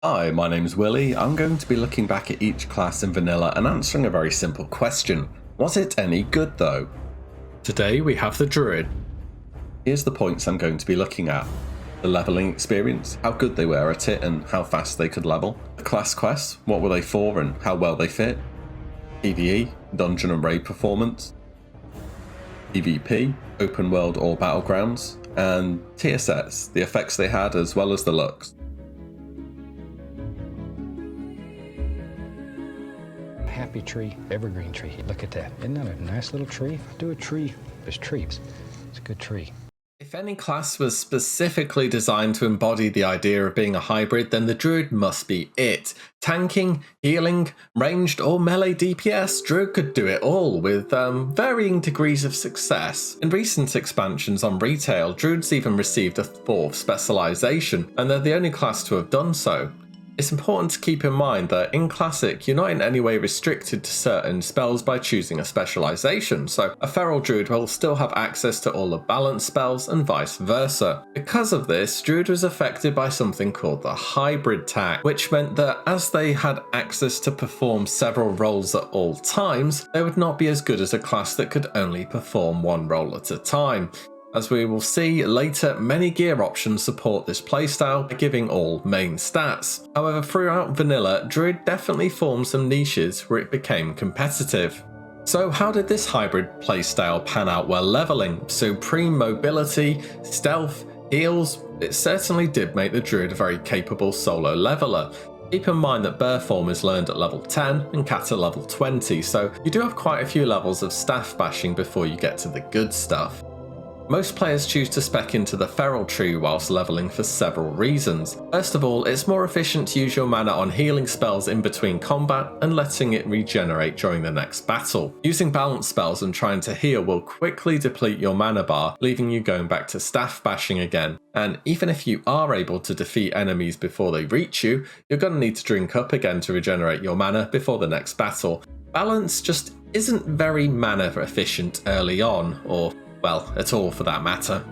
Hi, my name's Willie. I'm going to be looking back at each class in vanilla and answering a very simple question. Was it any good though? Today we have the Druid. Here's the points I'm going to be looking at. The leveling experience, how good they were at it and how fast they could level. The class quests, what were they for and how well they fit. PvE, dungeon and raid performance. PvP, open world or battlegrounds. And tier sets, the effects they had as well as the looks. Happy tree, evergreen tree. Look at that. Isn't that a nice little tree? Do a tree. There's trees. It's a good tree. If any class was specifically designed to embody the idea of being a hybrid, then the Druid must be it. Tanking, healing, ranged or melee DPS, Druid could do it all with varying degrees of success. In recent expansions on retail, Druids even received a 4th specialization, and they're the only class to have done so. It's important to keep in mind that in Classic, you're not in any way restricted to certain spells by choosing a specialization, so a Feral Druid will still have access to all the balance spells and vice versa. Because of this, Druid was affected by something called the hybrid tag, which meant that as they had access to perform several roles at all times, they would not be as good as a class that could only perform one role at a time. As we will see later, many gear options support this playstyle by giving all main stats. However, throughout vanilla, Druid definitely formed some niches where it became competitive. So how did this hybrid playstyle pan out while leveling? Supreme mobility, stealth, heals, it certainly did make the Druid a very capable solo leveler. Keep in mind that Bear form is learned at level 10 and Cat at level 20, so you do have quite a few levels of staff bashing before you get to the good stuff. Most players choose to spec into the Feral tree whilst leveling for several reasons. First of all, it's more efficient to use your mana on healing spells in between combat and letting it regenerate during the next battle. Using balance spells and trying to heal will quickly deplete your mana bar, leaving you going back to staff bashing again. And even if you are able to defeat enemies before they reach you, you're going to need to drink up again to regenerate your mana before the next battle. Balance just isn't very mana efficient early on, or well, at all for that matter.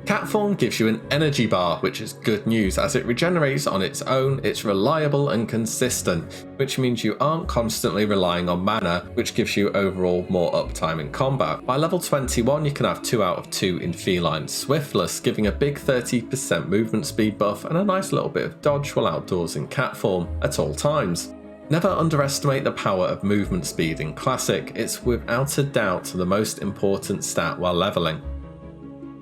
Cat form gives you an energy bar, which is good news as it regenerates on its own, it's reliable and consistent, which means you aren't constantly relying on mana, which gives you overall more uptime in combat. By level 21 you can have 2 out of 2 in Feline Swiftless, giving a big 30% movement speed buff and a nice little bit of dodge while outdoors in cat form at all times. Never underestimate the power of movement speed in Classic, it's without a doubt the most important stat while leveling.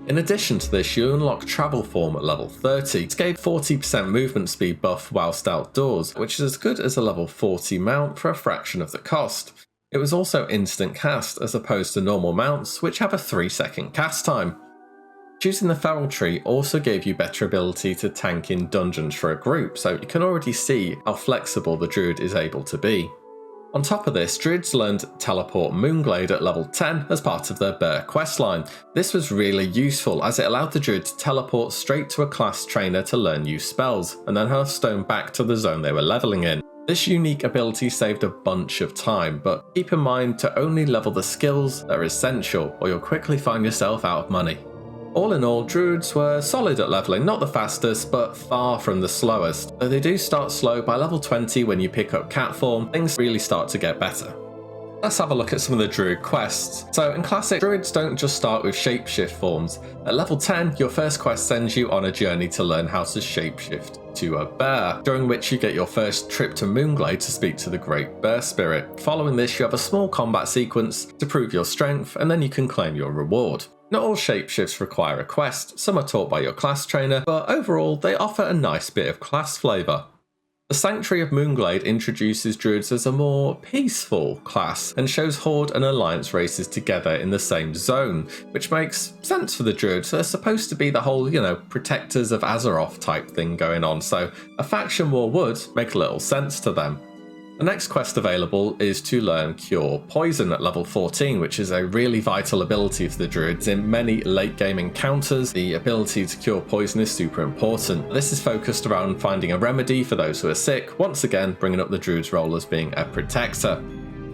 In addition to this, you unlock travel form at level 30, which gave 40% movement speed buff whilst outdoors, which is as good as a level 40 mount for a fraction of the cost. It was also instant cast as opposed to normal mounts, which have a 3-second cast time. Choosing the Feral tree also gave you better ability to tank in dungeons for a group, so you can already see how flexible the Druid is able to be. On top of this, Druids learned Teleport Moonglade at level 10 as part of their Bear questline. This was really useful as it allowed the Druid to teleport straight to a class trainer to learn new spells, and then hearthstone back to the zone they were leveling in. This unique ability saved a bunch of time, but keep in mind to only level the skills that are essential or you'll quickly find yourself out of money. All in all, Druids were solid at leveling, not the fastest, but far from the slowest. Though they do start slow, by level 20 when you pick up cat form, things really start to get better. Let's have a look at some of the Druid quests. So in Classic, Druids don't just start with shapeshift forms. At level 10, your first quest sends you on a journey to learn how to shapeshift to a bear, during which you get your first trip to Moonglade to speak to the Great Bear Spirit. Following this, you have a small combat sequence to prove your strength, and then you can claim your reward. Not all shapeshifts require a quest, some are taught by your class trainer, but overall they offer a nice bit of class flavour. The Sanctuary of Moonglade introduces Druids as a more peaceful class and shows Horde and Alliance races together in the same zone, which makes sense for the Druids. They're supposed to be the whole, protectors of Azeroth type thing going on, so a faction war would make a little sense to them. The next quest available is to learn Cure Poison at level 14, which is a really vital ability for the Druids. In many late game encounters, the ability to cure poison is super important. This is focused around finding a remedy for those who are sick, once again bringing up the Druid's role as being a protector.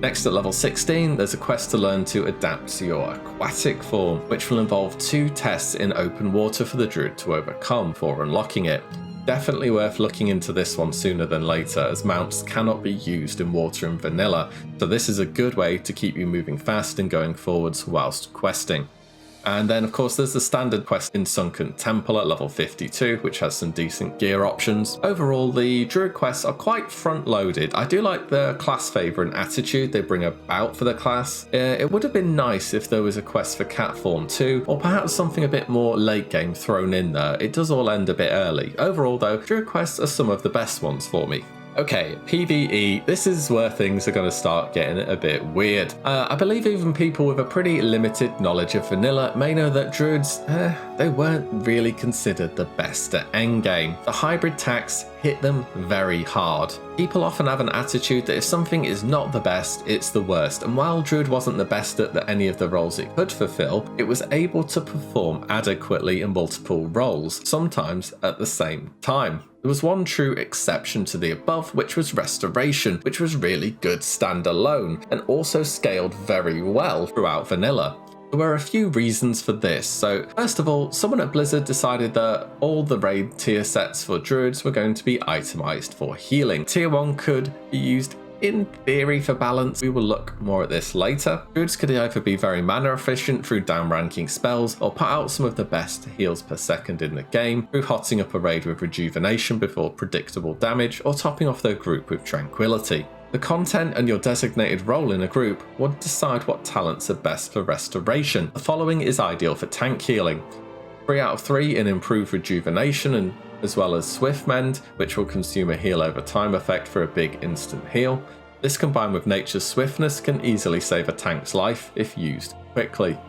Next at level 16, there's a quest to learn to adapt to your aquatic form, which will involve 2 tests in open water for the Druid to overcome for unlocking it. Definitely worth looking into this one sooner than later, as mounts cannot be used in water and vanilla, so this is a good way to keep you moving fast and going forwards whilst questing. And then of course there's the standard quest in Sunken Temple at level 52, which has some decent gear options. Overall, the Druid quests are quite front loaded. I do like the class favour and attitude they bring about for the class. It would have been nice if there was a quest for cat form too, or perhaps something a bit more late game thrown in there. It does all end a bit early. Overall though, Druid quests are some of the best ones for me. Okay, PvE, this is where things are going to start getting a bit weird. I believe even people with a pretty limited knowledge of vanilla may know that Druids, they weren't really considered the best at endgame. The hybrid tax hit them very hard. People often have an attitude that if something is not the best, it's the worst, and while Druid wasn't the best at any of the roles it could fulfill, it was able to perform adequately in multiple roles, sometimes at the same time. There was one true exception to the above, which was Restoration, which was really good standalone, and also scaled very well throughout vanilla. There were a few reasons for this. So first of all, someone at Blizzard decided that all the raid tier sets for Druids were going to be itemized for healing. Tier 1 could be used in theory for balance. We will look more at this later. Druids could either be very mana efficient through down ranking spells, or put out some of the best heals per second in the game through hotting up a raid with rejuvenation before predictable damage, or topping off their group with tranquility. The content and your designated role in a group would decide what talents are best for restoration. The following is ideal for tank healing: 3 out of 3 in improved rejuvenation, and as well as Swift Mend, which will consume a heal over time effect for a big instant heal. This combined with Nature's Swiftness can easily save a tank's life if used quickly.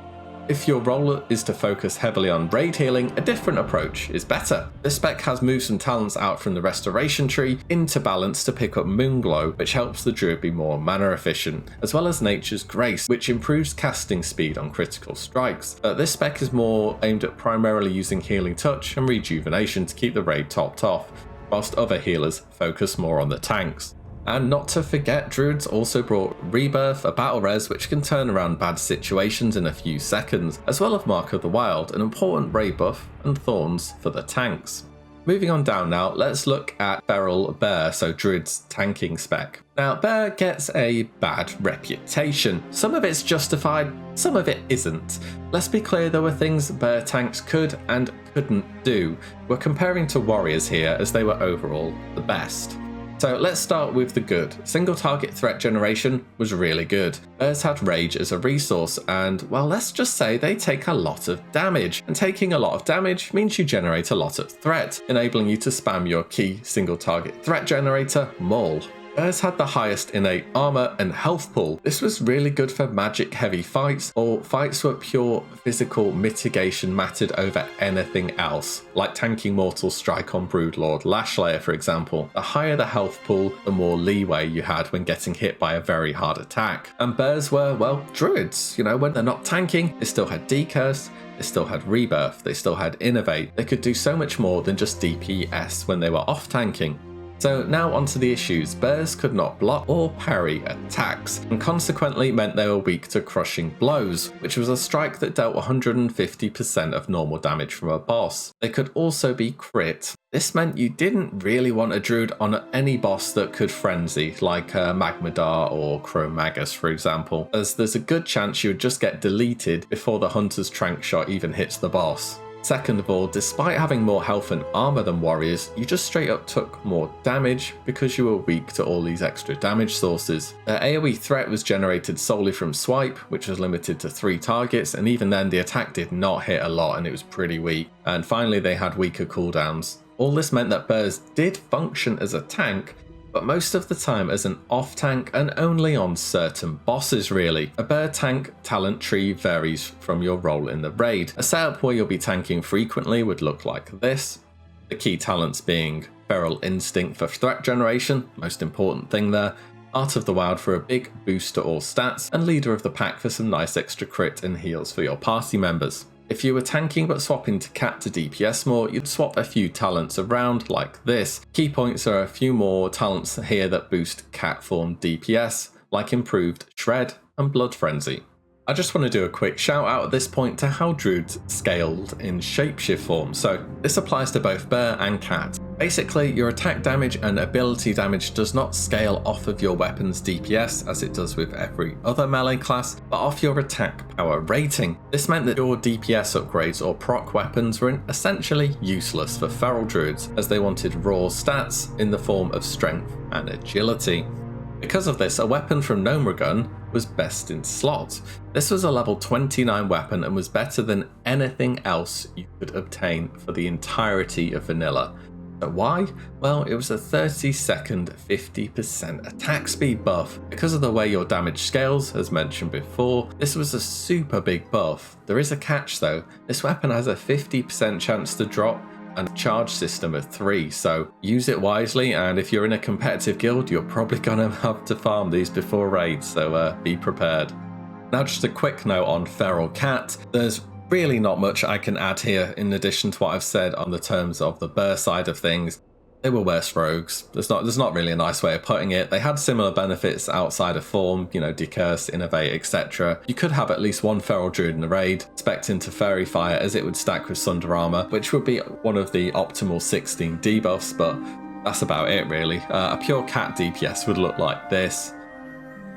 If your role is to focus heavily on raid healing, a different approach is better. This spec has moved some talents out from the restoration tree into balance to pick up Moonglow, which helps the Druid be more mana efficient, as well as Nature's Grace, which improves casting speed on critical strikes. This spec is more aimed at primarily using Healing Touch and Rejuvenation to keep the raid topped off, whilst other healers focus more on the tanks. And not to forget, Druids also brought Rebirth, a battle res which can turn around bad situations in a few seconds, as well as Mark of the Wild, an important raid buff, and Thorns for the tanks. Moving on down now, let's look at Feral Bear, so Druid's tanking spec. Now, Bear gets a bad reputation. Some of it's justified, some of it isn't. Let's be clear, there were things Bear tanks could and couldn't do. We're comparing to Warriors here, as they were overall the best. So let's start with the good. Single target threat generation was really good. Bears had Rage as a resource, and well, let's just say they take a lot of damage. And taking a lot of damage means you generate a lot of threat, enabling you to spam your key single target threat generator, Maul. Bears had the highest innate armor and health pool. This was really good for magic heavy fights, or fights where pure physical mitigation mattered over anything else, like tanking Mortal Strike on Broodlord Lashlayer for example. The higher the health pool, the more leeway you had when getting hit by a very hard attack. And Bears were, well, Druids. You know, when they're not tanking, they still had Decurse, they still had Rebirth, they still had Innovate. They could do so much more than just DPS when they were off tanking. So now onto the issues. Bears could not block or parry attacks, and consequently meant they were weak to crushing blows, which was a strike that dealt 150% of normal damage from a boss. They could also be crit. This meant you didn't really want a Druid on any boss that could frenzy, like Magmadar or Chromagus for example, as there's a good chance you would just get deleted before the Hunter's Trank Shot even hits the boss. Second of all, despite having more health and armor than Warriors, you just straight up took more damage because you were weak to all these extra damage sources. Their AoE threat was generated solely from Swipe, which was limited to 3 targets, and even then the attack did not hit a lot and it was pretty weak. And finally they had weaker cooldowns. All this meant that Bears did function as a tank, but most of the time as an off tank and only on certain bosses really. A Bear tank talent tree varies from your role in the raid. A setup where you'll be tanking frequently would look like this. The key talents being Feral Instinct for threat generation, most important thing there, Art of the Wild for a big boost to all stats, and Leader of the Pack for some nice extra crit and heals for your party members. If you were tanking but swapping to cat to DPS more, you'd swap a few talents around like this. Key points are a few more talents here that boost cat form DPS, like improved Shred and Blood Frenzy. I just want to do a quick shout out at this point to how Druids scaled in shapeshift form, so this applies to both Bear and Cat. Basically, your attack damage and ability damage does not scale off of your weapon's DPS as it does with every other melee class, but off your attack power rating. This meant that your DPS upgrades or proc weapons were essentially useless for feral druids, as they wanted raw stats in the form of strength and agility. Because of this, a weapon from Gnomeregun was best in slot. This was a level 29 weapon and was better than anything else you could obtain for the entirety of vanilla. So why? Well, it was a 30-second 50% attack speed buff. Because of the way your damage scales, as mentioned before, this was a super big buff. There is a catch though. This weapon has a 50% chance to drop and a charge system of 3, so use it wisely, and if you're in a competitive guild, you're probably gonna have to farm these before raids, so be prepared. Now just a quick note on Feral Cat. There's really not much I can add here in addition to what I've said on the terms of the burr side of things. They were worse rogues. There's not really a nice way of putting it. They had similar benefits outside of form, you know, decurse, innovate, etc. You could have at least one feral druid in the raid, spec'd into fairy fire as it would stack with Sunder armor, which would be one of the optimal 16 debuffs, but that's about it really. A pure cat DPS would look like this,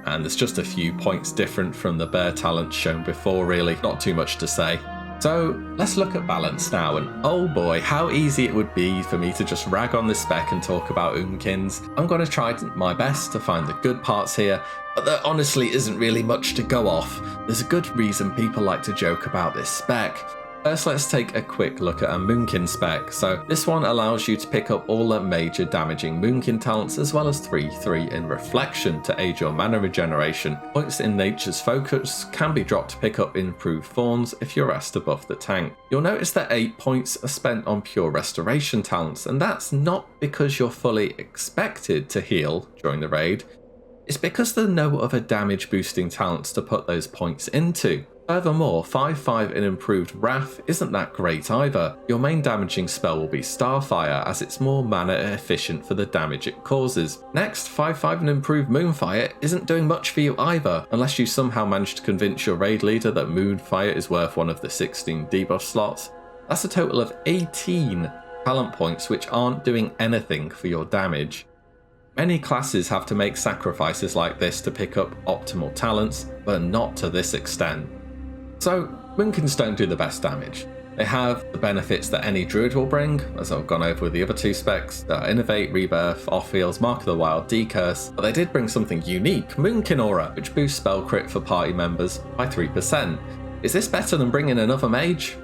and there's just a few points different from the bear talents shown before really, not too much to say. So let's look at balance now, and oh boy, how easy it would be for me to just rag on this spec and talk about Umkins. I'm going to try my best to find the good parts here, but there honestly isn't really much to go off. There's a good reason people like to joke about this spec. First, let's take a quick look at a Moonkin spec. So this one allows you to pick up all the major damaging Moonkin talents, as well as 3/3 in reflection to aid your mana regeneration. Points in nature's focus can be dropped to pick up improved thorns if you're asked to buff the tank. You'll notice that 8 points are spent on pure restoration talents, and that's not because you're fully expected to heal during the raid. It's because there are no other damage boosting talents to put those points into. Furthermore, 5/5 in improved Wrath isn't that great either. Your main damaging spell will be Starfire, as it's more mana efficient for the damage it causes. Next, 5/5 in improved Moonfire isn't doing much for you either, unless you somehow manage to convince your raid leader that Moonfire is worth one of the 16 debuff slots. That's a total of 18 talent points which aren't doing anything for your damage. Many classes have to make sacrifices like this to pick up optimal talents, but not to this extent. So, Moonkins don't do the best damage. They have the benefits that any druid will bring, as I've gone over with the other two specs, Innovate, Rebirth, Off-Heals, Mark of the Wild, Decurse, but they did bring something unique, Moonkin Aura, which boosts spell crit for party members by 3%. Is this better than bringing another mage?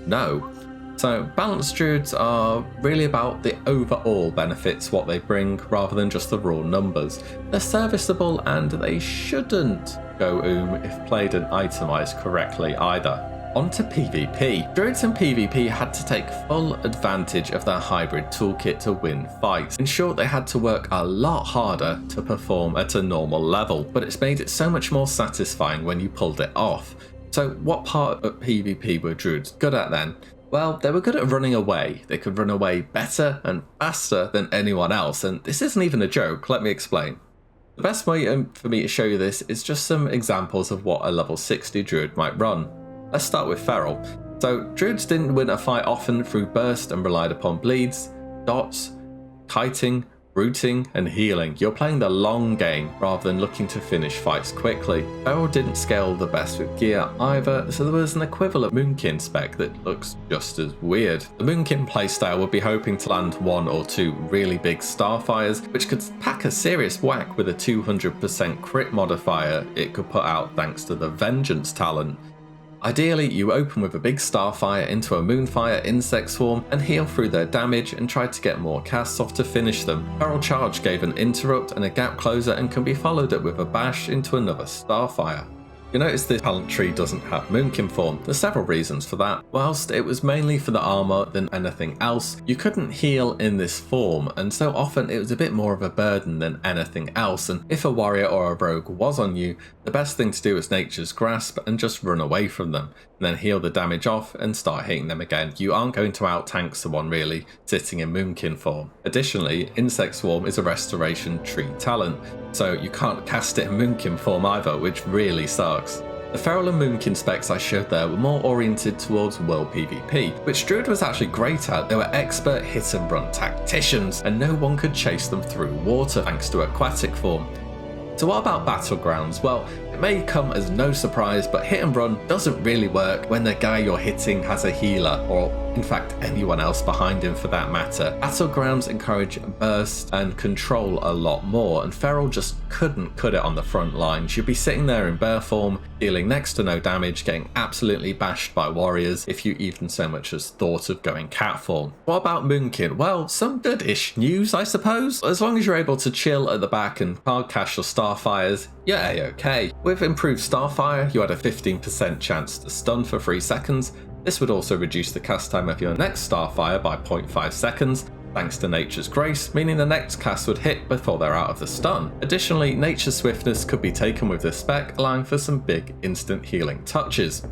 No. So, balanced druids are really about the overall benefits, what they bring, rather than just the raw numbers. They're serviceable and they shouldn't go if played and itemised correctly either. On to PvP. Druids in PvP had to take full advantage of their hybrid toolkit to win fights. In short, they had to work a lot harder to perform at a normal level, but it's made it so much more satisfying when you pulled it off. So what part of PvP were druids good at then? Well, they were good at running away. They could run away better and faster than anyone else, and this isn't even a joke, let me explain. The best way for me to show you this is just some examples of what a level 60 druid might run. Let's start with Feral. So, druids didn't win a fight often through burst and relied upon bleeds, dots, kiting, rooting, and healing. You're playing the long game rather than looking to finish fights quickly. Feral didn't scale the best with gear either, so there was an equivalent Moonkin spec that looks just as weird. The Moonkin playstyle would be hoping to land 1 or 2 really big Starfires, which could pack a serious whack with a 200% crit modifier it could put out thanks to the Vengeance talent. Ideally, you open with a big Starfire into a Moonfire insect swarm and heal through their damage and try to get more casts off to finish them. Feral Charge gave an interrupt and a gap closer and can be followed up with a bash into another Starfire. You notice this talent tree doesn't have Moonkin form. There's several reasons for that. Whilst it was mainly for the armor than anything else, you couldn't heal in this form, and so often it was a bit more of a burden than anything else, and if a warrior or a rogue was on you, the best thing to do was Nature's Grasp and just run away from them, and then heal the damage off and start hitting them again. You aren't going to out-tank someone really, sitting in Moonkin form. Additionally, Insect Swarm is a restoration tree talent, so you can't cast it in Moonkin form either, which really sucks. The Feral and Moonkin specs I showed there were more oriented towards world PvP, which Druid was actually great at. They were expert hit and run tacticians, and no one could chase them through water thanks to aquatic form. So what about Battlegrounds? Well, it may come as no surprise, but hit and run doesn't really work when the guy you're hitting has a healer, or in fact anyone else behind him for that matter. Battlegrounds encourage burst and control a lot more, and Feral just couldn't cut it on the front lines. You'd be sitting there in bear form, dealing next to no damage, getting absolutely bashed by warriors if you even so much as thought of going cat form. What about Moonkin? Well, some good-ish news, I suppose. As long as you're able to chill at the back and hard cash your Starfires, you're a-okay. With improved Starfire, you had a 15% chance to stun for 3 seconds. This would also reduce the cast time of your next Starfire by 0.5 seconds, thanks to Nature's Grace, meaning the next cast would hit before they're out of the stun. Additionally, Nature's Swiftness could be taken with this spec, allowing for some big instant healing touches.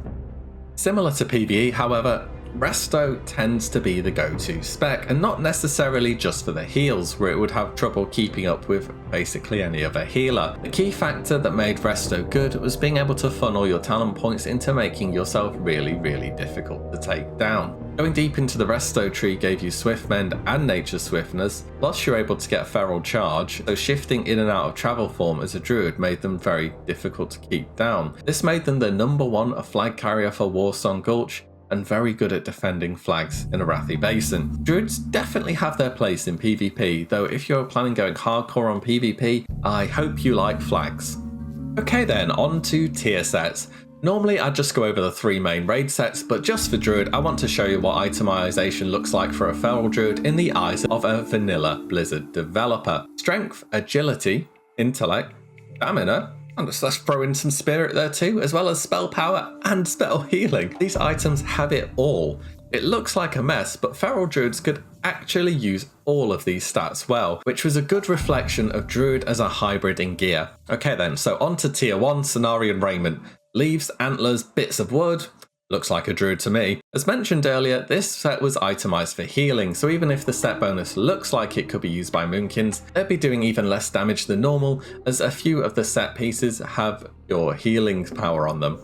Similar to PvE, however, Resto tends to be the go-to spec, and not necessarily just for the heals, where it would have trouble keeping up with basically any other healer. The key factor that made Resto good was being able to funnel your talent points into making yourself really difficult to take down. Going deep into the Resto tree gave you Swiftmend and Nature Swiftness, plus you're able to get a Feral Charge, so shifting in and out of travel form as a Druid made them very difficult to keep down. This made them the #1 flag carrier for Warsong Gulch, and very good at defending flags in Arathi Basin. Druids definitely have their place in PvP, though if you're planning going hardcore on PvP, I hope you like flags. Okay then, on to tier sets. Normally I'd just go over the 3 main raid sets, but just for Druid I want to show you what itemization looks like for a Feral Druid in the eyes of a vanilla Blizzard developer. Strength, Agility, Intellect, Stamina, and let's throw in some spirit there too, as well as spell power and spell healing. These items have it all. It looks like a mess, but Feral Druids could actually use all of these stats well, which was a good reflection of Druid as a hybrid in gear. Okay then, so on to tier 1, Cenarian Raiment. Leaves, antlers, bits of wood. Looks like a Druid to me. As mentioned earlier, this set was itemized for healing, so even if the set bonus looks like it could be used by Moonkins, they'd be doing even less damage than normal, as a few of the set pieces have your healing power on them.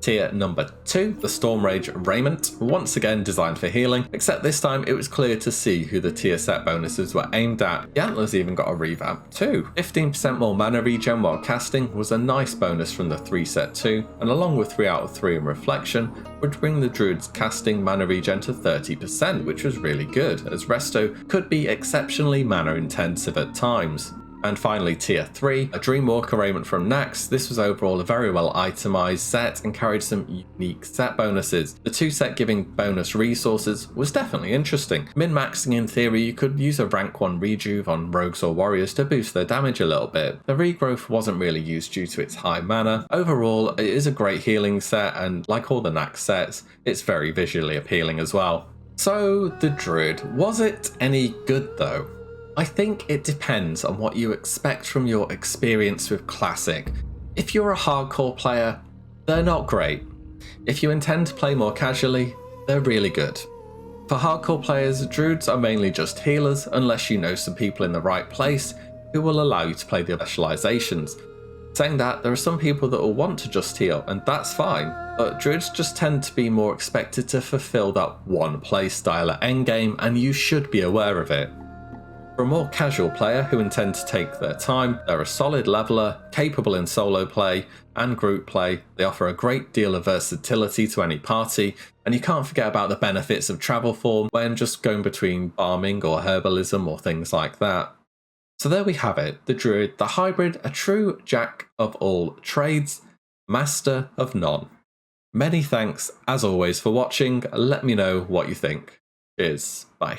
Tier number 2, the Storm Rage Raiment, once again designed for healing, except this time it was clear to see who the tier set bonuses were aimed at. The Antlers even got a revamp too. 15% more mana regen while casting was a nice bonus from the 3 set 2, and along with 3 out of 3 in Reflection, would bring the Druid's casting mana regen to 30%, which was really good, as Resto could be exceptionally mana intensive at times. And finally, tier 3, a Dreamwalker Raiment from Nax. This was overall a very well itemized set and carried some unique set bonuses. The 2 set giving bonus resources was definitely interesting. Min-maxing in theory, you could use a rank 1 rejuve on rogues or warriors to boost their damage a little bit. The regrowth wasn't really used due to its high mana. Overall, it is a great healing set, and like all the Nax sets, it's very visually appealing as well. So, the Druid, was it any good though? I think it depends on what you expect from your experience with Classic. If you're a hardcore player, they're not great. If you intend to play more casually, they're really good. For hardcore players, Druids are mainly just healers unless you know some people in the right place who will allow you to play the specializations. Saying that, there are some people that will want to just heal, and that's fine, but Druids just tend to be more expected to fulfill that one playstyle at endgame, and you should be aware of it. For a more casual player who intend to take their time, they're a solid leveler, capable in solo play and group play. They offer a great deal of versatility to any party, and you can't forget about the benefits of travel form when just going between farming or herbalism or things like that. So there we have it, the Druid, the hybrid, a true jack of all trades, master of none. Many thanks as always for watching. Let me know what you think. Cheers, bye.